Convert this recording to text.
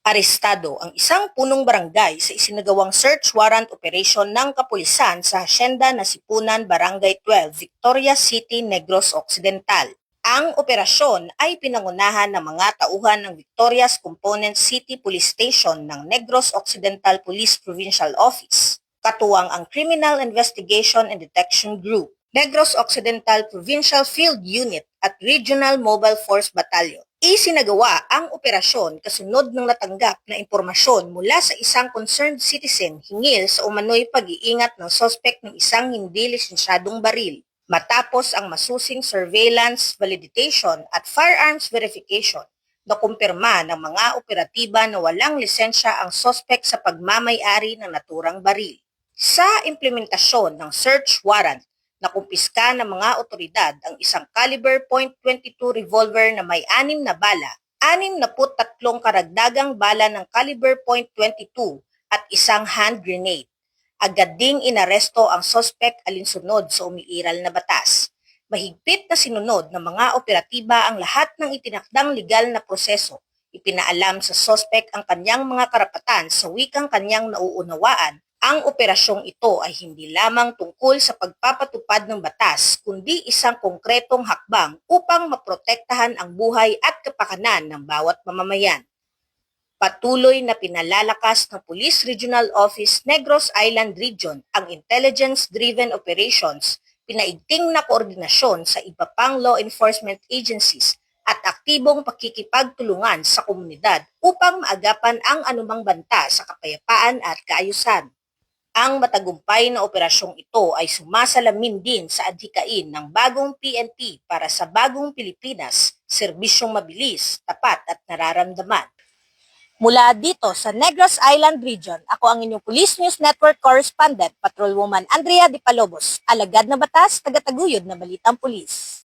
Arestado ang isang punong barangay sa isinagawang search warrant operation ng kapulisan sa Hacienda Nasipunan, Barangay 12, Victoria City, Negros Occidental. Ang operasyon ay pinangunahan ng mga tauhan ng Victoria's Component City Police Station ng Negros Occidental Police Provincial Office, katuwang ang Criminal Investigation and Detection Group, Negros Occidental Provincial Field Unit at Regional Mobile Force Battalion. Isinagawa ang operasyon kasunod ng natanggap na impormasyon mula sa isang concerned citizen hinggil sa umano'y pag-iingat ng sospek ng isang hindi lisensyadong baril. Matapos ang masusing surveillance, validation at firearms verification, nakumpirma ng mga operatiba na walang lisensya ang sospek sa pagmamay-ari ng naturang baril. Sa implementasyon ng search warrant, nakumpiska ng mga otoridad ang isang caliber .22 revolver na may 6 na bala, 63 karagdagang bala ng caliber .22 at isang hand grenade. Agad ding inaresto ang sospek alinsunod sa umiiral na batas. Mahigpit na sinunod ng mga operatiba ang lahat ng itinakdang legal na proseso. Ipinaalam sa sospek ang kanyang mga karapatan sa wikang kanyang nauunawaan. Ang operasyong ito ay hindi lamang tungkol sa pagpapatupad ng batas, kundi isang konkretong hakbang upang maprotektahan ang buhay at kapakanan ng bawat mamamayan. Patuloy na pinalalakas ng Police Regional Office Negros Island Region ang intelligence-driven operations, pinaigting na koordinasyon sa iba pang law enforcement agencies at aktibong pakikipagtulungan sa komunidad upang maagapan ang anumang banta sa kapayapaan at kaayusan. Ang matagumpay na operasyong ito ay sumasalamin din sa adhikain ng bagong PNP para sa bagong Pilipinas, serbisyong mabilis, tapat at nararamdaman. Mula dito sa Negros Island Region, ako ang inyong Police News Network Correspondent, Patrolwoman Andrea Di Palobos, alagad na batas, tagataguyod na balitang pulis.